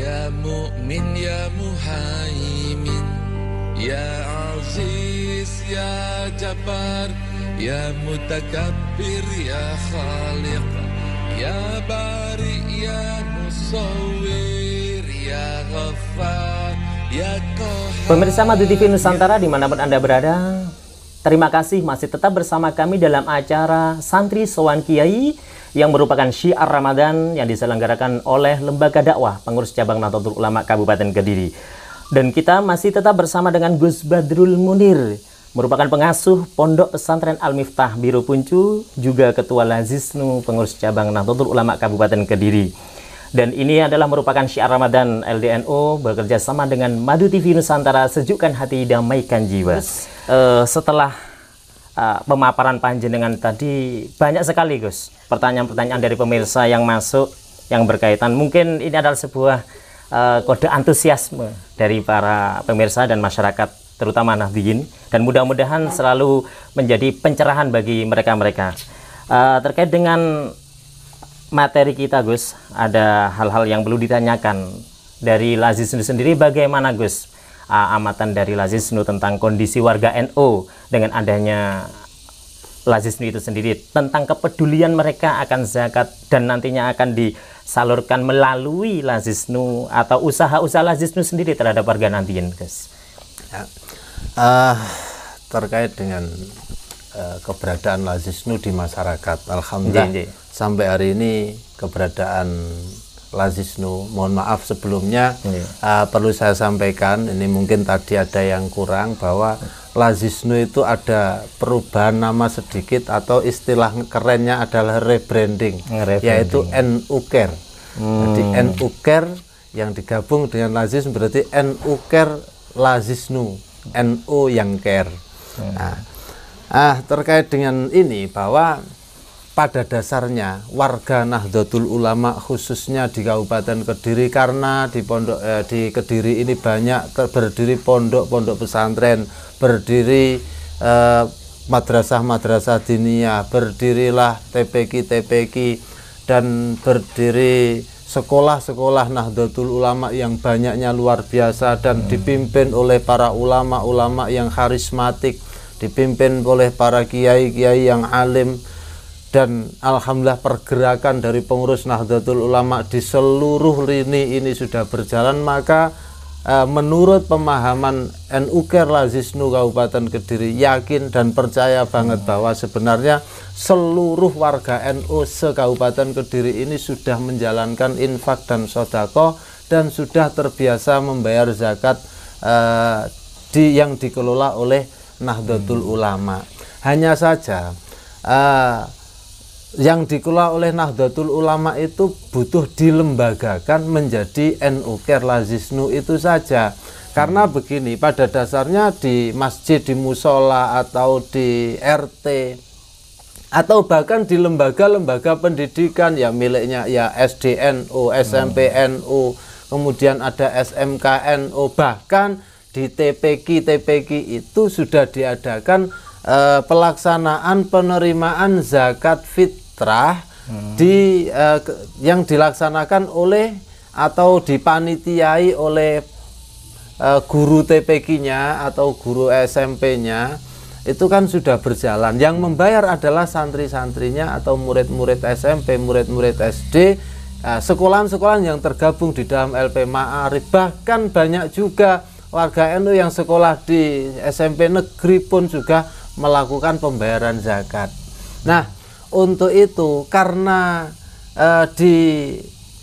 Ya Mu'min ya Muhaimin, Ya Aziz ya Jabbar, Ya Mutakabbir ya Khaliq, Ya Bari ya Musawwir, Ya Ghaffar ya Qahhar. Pemirsa Madu TV Nusantara dimanapun Anda berada, terima kasih masih tetap bersama kami dalam acara Santri Sowan Kiai yang merupakan syiar Ramadan yang diselenggarakan oleh Lembaga Dakwah Pengurus Cabang Nahdlatul Ulama Kabupaten Kediri. Dan kita masih tetap bersama dengan Gus Badrul Munir, merupakan pengasuh Pondok Pesantren Al-Miftah Biru Puncu, juga Ketua Lazisnu Pengurus Cabang Nahdlatul Ulama Kabupaten Kediri. Dan ini adalah merupakan syiar Ramadan LDNO bekerja sama dengan Madu TV Nusantara, sejukkan hati, damaikan jiwa. Setelah pemaparan panjenengan tadi, banyak sekali Gus pertanyaan-pertanyaan dari pemirsa yang masuk yang berkaitan, mungkin ini adalah sebuah kode antusiasme dari para pemirsa dan masyarakat terutama Nahdliyin, dan mudah-mudahan selalu menjadi pencerahan bagi mereka-mereka. Terkait dengan materi kita Gus, ada hal-hal yang perlu ditanyakan dari Lazisnu sendiri. Bagaimana Gus amatan dari Lazisnu tentang kondisi warga NU dengan adanya Lazisnu itu sendiri, tentang kepedulian mereka akan zakat dan nantinya akan disalurkan melalui Lazisnu atau usaha-usaha Lazisnu sendiri terhadap warga Nahdliyin Gus? Ya. Terkait dengan keberadaan Lazisnu di masyarakat, alhamdulillah sampai hari ini keberadaan Lazisnu, mohon maaf sebelumnya, perlu saya sampaikan, ini mungkin tadi ada yang kurang, bahwa Lazisnu itu ada perubahan nama sedikit, atau istilah kerennya adalah rebranding, yaitu NU Care. Jadi NU Care yang digabung dengan Lazisnu berarti NU Care Lazisnu, NU yang care. Terkait dengan ini, bahwa pada dasarnya warga Nahdlatul Ulama khususnya di Kabupaten Kediri, karena di Kediri ini banyak berdiri pondok-pondok pesantren, berdiri madrasah-madrasah diniyah, berdirilah TPQ dan berdiri sekolah-sekolah Nahdlatul Ulama yang banyaknya luar biasa dan dipimpin oleh para ulama-ulama yang karismatik, dipimpin oleh para kiai-kiai yang alim. Dan alhamdulillah pergerakan dari pengurus Nahdlatul Ulama di seluruh lini ini sudah berjalan. Maka menurut pemahaman NU Care Lazisnu Kabupaten Kediri, yakin dan percaya banget bahwa sebenarnya seluruh warga NU se-Kabupaten Kediri ini sudah menjalankan infak dan sodako dan sudah terbiasa membayar zakat yang dikelola oleh Nahdlatul Ulama. Hanya saja yang dikelola oleh Nahdlatul Ulama itu butuh dilembagakan menjadi NU Care Lazisnu itu saja. Karena begini, pada dasarnya di masjid, di musola, atau di RT, atau bahkan di lembaga-lembaga pendidikan ya miliknya ya SDNU, SMPNU, kemudian ada SMKNU, bahkan di TPQ itu sudah diadakan pelaksanaan penerimaan zakat fitrah yang dilaksanakan oleh atau dipanitiai oleh guru TPQ-nya atau guru SMP-nya. Itu kan sudah berjalan. Yang membayar adalah santri-santrinya atau murid-murid SMP, murid-murid SD, sekolahan-sekolahan yang tergabung di dalam LP Ma'arif. Bahkan banyak juga warga NU yang sekolah di SMP negeri pun juga melakukan pembayaran zakat. Nah, untuk itu karena di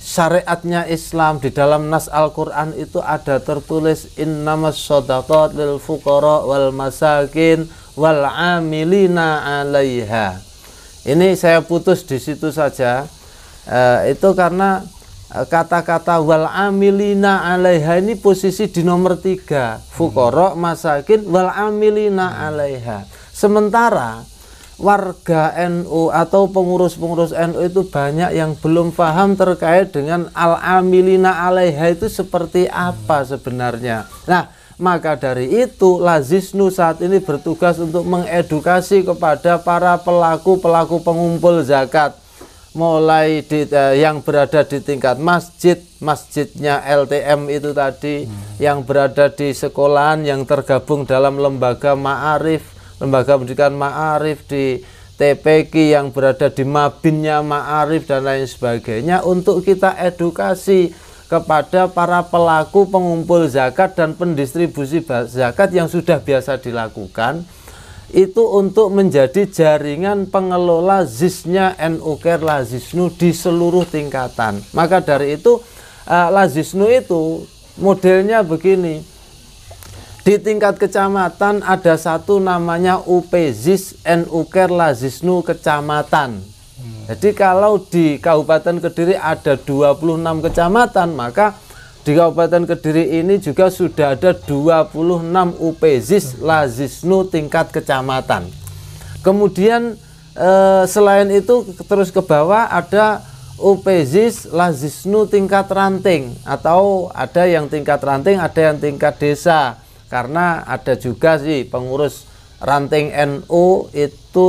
syariatnya Islam, di dalam nas Al-Quran itu ada tertulis innamas shadaqat lil fuqara wal masakin wal amilina 'alaiha. Ini saya putus di situ saja. Itu karena kata-kata wal amilina 'alaiha ini posisi di nomor 3, fuqara, masakin, wal amilina 'alaiha. Sementara warga NU atau pengurus-pengurus NU itu banyak yang belum paham terkait dengan al-amilina 'alaiha itu seperti apa sebenarnya. Nah, maka dari itu Lazisnu saat ini bertugas untuk mengedukasi kepada para pelaku pengumpul zakat, mulai yang berada di tingkat masjidnya LTM itu tadi, yang berada di sekolahan, yang tergabung dalam lembaga ma'arif, lembaga pendidikan ma'arif, di TPQ yang berada di mabinnya ma'arif dan lain sebagainya, untuk kita edukasi kepada para pelaku pengumpul zakat dan pendistribusi zakat yang sudah biasa dilakukan, itu untuk menjadi jaringan pengelola ZIS-nya NU Care Lazisnu di seluruh tingkatan. Maka dari itu Lazisnu itu modelnya begini. Di tingkat kecamatan ada satu namanya UPZIS NU Care Lazisnu kecamatan. Jadi kalau di Kabupaten Kediri ada 26 kecamatan, maka di Kabupaten Kediri ini juga sudah ada 26 UPZIS Lazisnu tingkat kecamatan. Kemudian selain itu terus ke bawah ada UPZIS Lazisnu tingkat ranting, atau ada yang tingkat ranting, ada yang tingkat desa. Karena ada juga sih pengurus ranting NU itu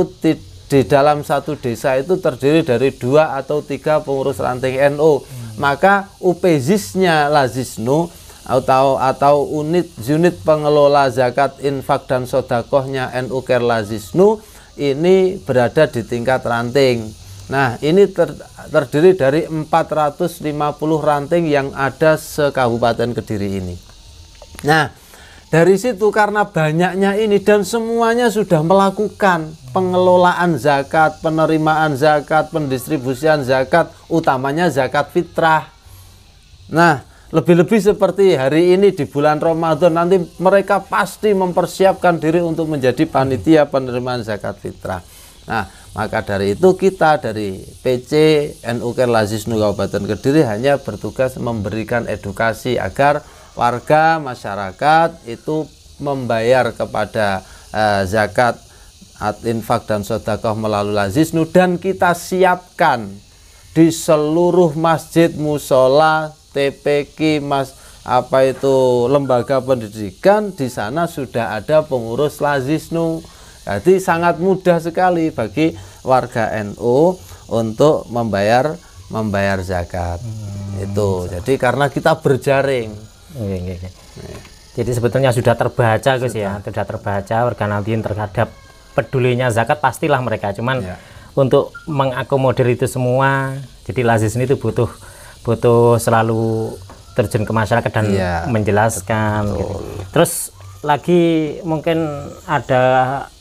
di dalam satu desa itu terdiri dari 2 atau 3 pengurus ranting NU. Maka UPZIS-nya Lazisnu atau unit pengelola zakat, infak dan sodakohnya NU Care Lazisnu ini berada di tingkat ranting. Nah, ini terdiri dari 450 ranting yang ada se-Kabupaten Kediri ini. Nah, dari situ karena banyaknya ini dan semuanya sudah melakukan pengelolaan zakat, penerimaan zakat, pendistribusian zakat, utamanya zakat fitrah. Nah, lebih-lebih seperti hari ini di bulan Ramadan, nanti mereka pasti mempersiapkan diri untuk menjadi panitia penerimaan zakat fitrah. Nah, maka dari itu kita dari PC NU Care Lazisnu Kabupaten Kediri hanya bertugas memberikan edukasi agar warga masyarakat itu membayar kepada zakat, infak dan sedekah melalui Lazisnu, dan kita siapkan di seluruh masjid, musola, TPQ, lembaga pendidikan, di sana sudah ada pengurus Lazisnu. Jadi sangat mudah sekali bagi warga NU untuk membayar zakat. Itu. Jadi karena kita berjaring. Jadi sebetulnya sudah terbaca Gus ya, sudah terbaca warga Nahdien terhadap pedulinya zakat, pastilah mereka. Cuman untuk mengakomodir itu semua, jadi Lazisnu itu butuh selalu terjun ke masyarakat dan menjelaskan. Gitu. Terus lagi mungkin ada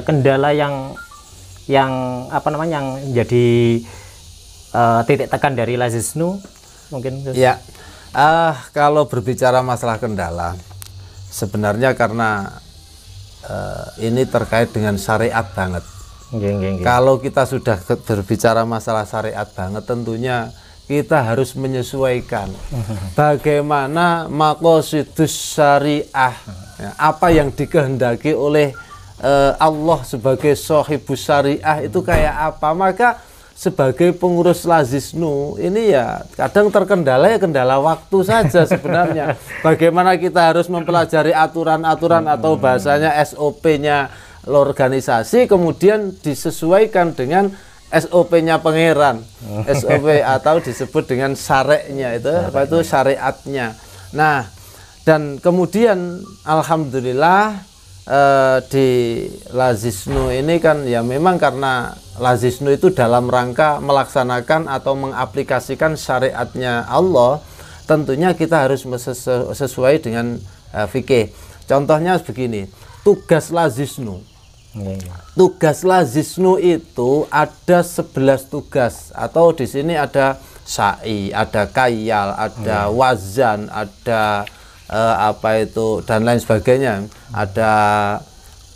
kendala yang apa namanya yang jadi titik tekan dari Lazisnu mungkin Gus? Ya. Kalau berbicara masalah kendala, sebenarnya karena ini terkait dengan syariat banget. Kalau kita sudah berbicara masalah syariat banget, tentunya kita harus menyesuaikan bagaimana maqasidus syariah, apa yang dikehendaki oleh Allah sebagai shahibus syariah itu kayak apa. Maka sebagai pengurus Lazisnu ini ya kadang terkendala kendala waktu saja sebenarnya. Bagaimana kita harus mempelajari aturan-aturan atau bahasanya SOP-nya organisasi, kemudian disesuaikan dengan SOP-nya pangeran, SOP atau disebut dengan syariatnya itu syariatnya. Nah, dan kemudian alhamdulillah di Lazisnu ini kan ya memang karena Lazisnu itu dalam rangka melaksanakan atau mengaplikasikan syariatnya Allah, tentunya kita harus sesuai dengan fikih. Contohnya begini, tugas Lazisnu. Tugas Lazisnu itu ada 11 tugas, atau di sini ada sa'i, ada kayal, ada wazan, ada dan lain sebagainya. Ada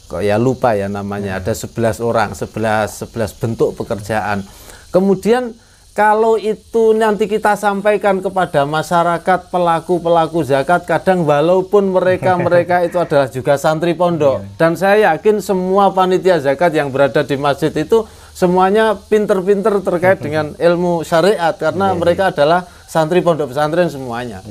kok ya lupa ya namanya, ada 11 orang, 11 bentuk pekerjaan. Kemudian kalau itu nanti kita sampaikan kepada masyarakat pelaku zakat, kadang walaupun mereka itu adalah juga santri pondok, dan saya yakin semua panitia zakat yang berada di masjid itu semuanya pinter-pinter terkait dengan ilmu syariat, karena mereka adalah santri pondok pesantren semuanya.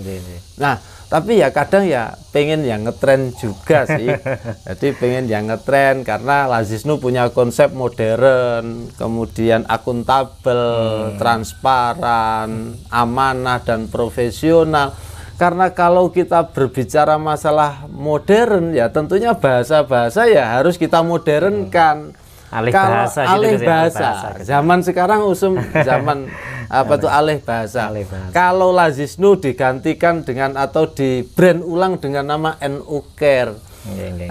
Nah, tapi ya kadang ya pengen yang ngetren juga sih. Jadi pengen yang ngetren karena Lazisnu punya konsep modern, kemudian akuntabel, transparan, amanah dan profesional. Karena kalau kita berbicara masalah modern ya tentunya bahasa-bahasa ya harus kita modernkan. Alih Kalau bahasa alih gitu, bahasa, gitu. zaman sekarang zaman apa tuh alih bahasa. Kalau Lazisnu digantikan dengan atau di brand ulang dengan nama NU Care.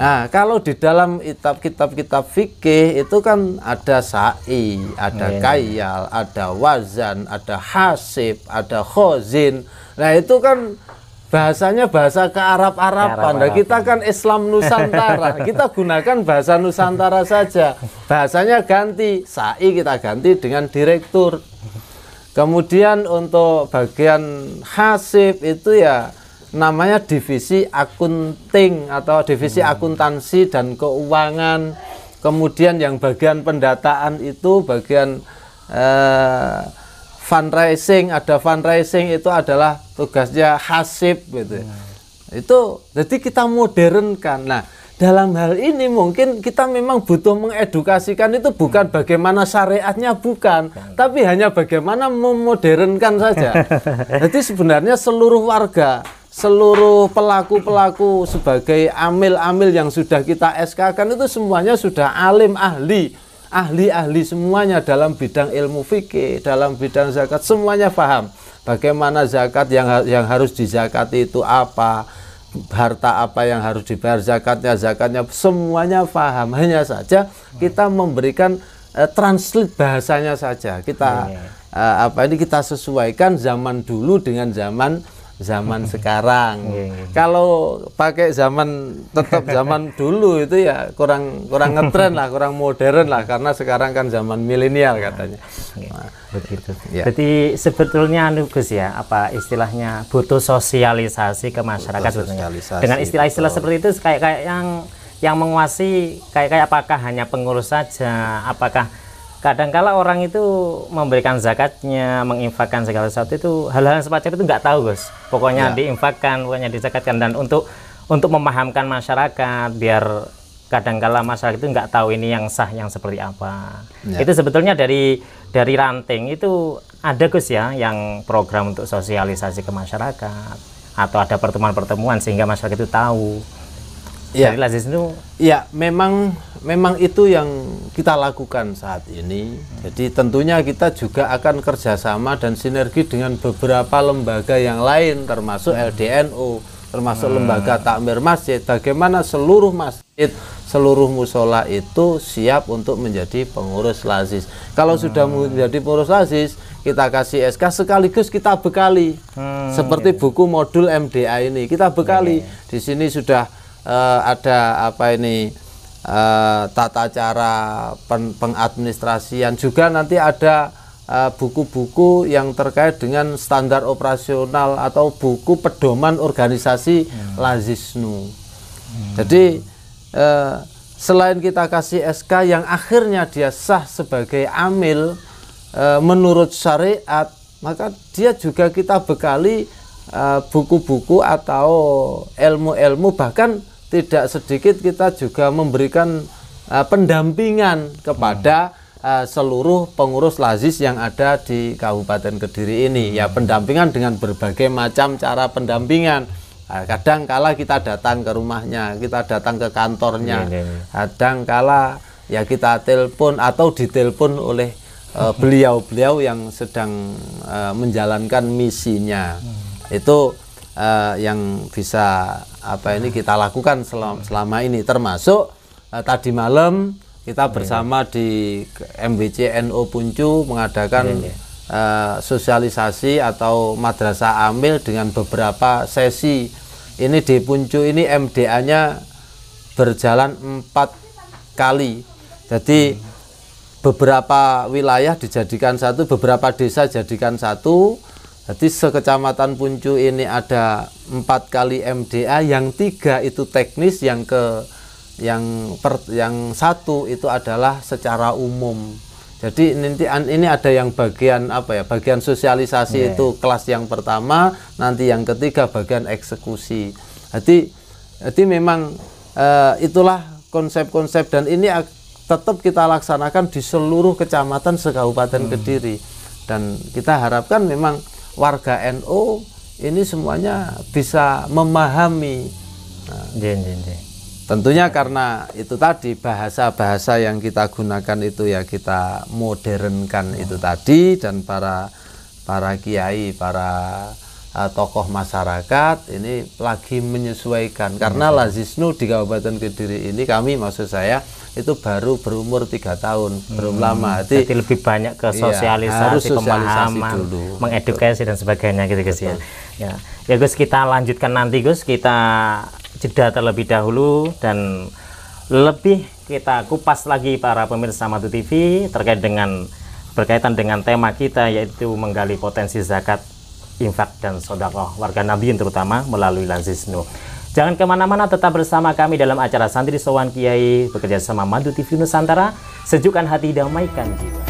Nah, kalau di dalam kitab-kitab fikih itu kan ada sa'i, ada kayal, ada wazan, ada hasib, ada khozin. Nah, itu kan bahasanya bahasa ke Arab-Araban. Nah, kita kan Islam Nusantara, kita gunakan bahasa Nusantara saja. Bahasanya ganti, sa'i kita ganti dengan direktur. Kemudian untuk bagian hasib itu ya namanya divisi akunting atau divisi akuntansi dan keuangan. Kemudian yang bagian pendataan itu bagian fundraising, ada fundraising itu adalah tugasnya hasib gitu. Itu jadi kita modernkan. Nah, dalam hal ini mungkin kita memang butuh mengedukasikan itu bukan bagaimana syariatnya bukan, tapi hanya bagaimana memodernkan saja. Jadi sebenarnya seluruh warga, seluruh pelaku-pelaku sebagai amil-amil yang sudah kita SK-kan itu semuanya sudah alim, ahli semuanya dalam bidang ilmu fikih, dalam bidang zakat, semuanya paham bagaimana zakat yang harus dizakati itu apa, harta apa yang harus dibayar zakatnya, semuanya paham. Hanya saja kita memberikan translate bahasanya saja. Kita kita sesuaikan zaman dulu dengan zaman sekarang. Kalau pakai tetap zaman dulu itu ya kurang ngetren lah, kurang modern lah, karena sekarang kan zaman milenial katanya. Begitu. Jadi sebetulnya Gus ya, apa istilahnya butuh sosialisasi ke masyarakat sebetulnya. Dengan istilah-istilah seperti itu kayak yang menguasai kayak apakah hanya pengurus saja, apakah kadangkala orang itu memberikan zakatnya, menginfakkan segala sesuatu itu hal-hal semacam itu nggak tahu Gus. Pokoknya diinfakkan, pokoknya dizakatkan, dan untuk memahamkan masyarakat biar kadangkala masyarakat itu nggak tahu ini yang sah yang seperti apa. Itu sebetulnya dari ranting itu ada Gus ya yang program untuk sosialisasi ke masyarakat atau ada pertemuan-pertemuan sehingga masyarakat itu tahu. Dari Lazisnu memang itu yang kita lakukan saat ini. Jadi tentunya kita juga akan kerjasama dan sinergi dengan beberapa lembaga yang lain termasuk LDNU, termasuk lembaga takmir masjid. Bagaimana seluruh masjid, seluruh musola itu siap untuk menjadi pengurus Lazis. Kalau sudah menjadi pengurus Lazis, kita kasih SK sekaligus kita bekali. Seperti buku modul MDA ini kita bekali. Di sini sudah ada tata cara pengadministrasian, juga nanti ada buku-buku yang terkait dengan standar operasional atau buku pedoman organisasi Lazisnu. Jadi selain kita kasih SK yang akhirnya dia sah sebagai amil menurut syariat, maka dia juga kita bekali buku-buku atau ilmu-ilmu, bahkan tidak sedikit kita juga memberikan pendampingan kepada seluruh pengurus Lazis yang ada di Kabupaten Kediri ini. Ya, pendampingan dengan berbagai macam cara pendampingan. Kadang kala kita datang ke rumahnya, kita datang ke kantornya, kadang kala ya kita telepon atau ditelepon oleh beliau-beliau yang sedang menjalankan misinya. Itu yang bisa kita lakukan selama ini, termasuk tadi malam kita bersama di MBC NU Puncu mengadakan sosialisasi atau madrasah amil dengan beberapa sesi. Ini di Puncu ini MDA-nya berjalan 4 kali. Jadi beberapa wilayah dijadikan satu, beberapa desa jadikan satu. Jadi sekecamatan Puncu ini ada 4 kali MDA, yang 3 itu teknis, yang 1 itu adalah secara umum. Jadi ini ada yang bagian apa ya? Bagian sosialisasi itu kelas yang pertama, nanti yang ketiga bagian eksekusi. Jadi memang itulah konsep-konsep, dan ini tetap kita laksanakan di seluruh kecamatan se-Kabupaten Kediri. Dan kita harapkan memang warga NU ini semuanya bisa memahami. Tentunya karena itu tadi bahasa-bahasa yang kita gunakan itu ya kita modernkan itu tadi, dan para kiai, para tokoh masyarakat ini lagi menyesuaikan karena Lazisnu di Kabupaten Kediri ini maksud saya itu baru berumur 3 tahun, belum lama. Jadi lebih banyak ke sosialisasi, pemahaman, dulu, mengedukasi dan sebagainya gitu Gus ya. Ya Gus, kita lanjutkan nanti Gus, kita jeda terlebih dahulu dan lebih kita kupas lagi para pemirsa Madu TV berkaitan dengan tema kita, yaitu menggali potensi zakat, infak dan sedekah warga Nahdien terutama melalui Lazisnu. Jangan kemana-mana, tetap bersama kami dalam acara Santri Sowan Kiai bekerja sama Madu TV Nusantara. Sejukkan hati, damaikan jiwa.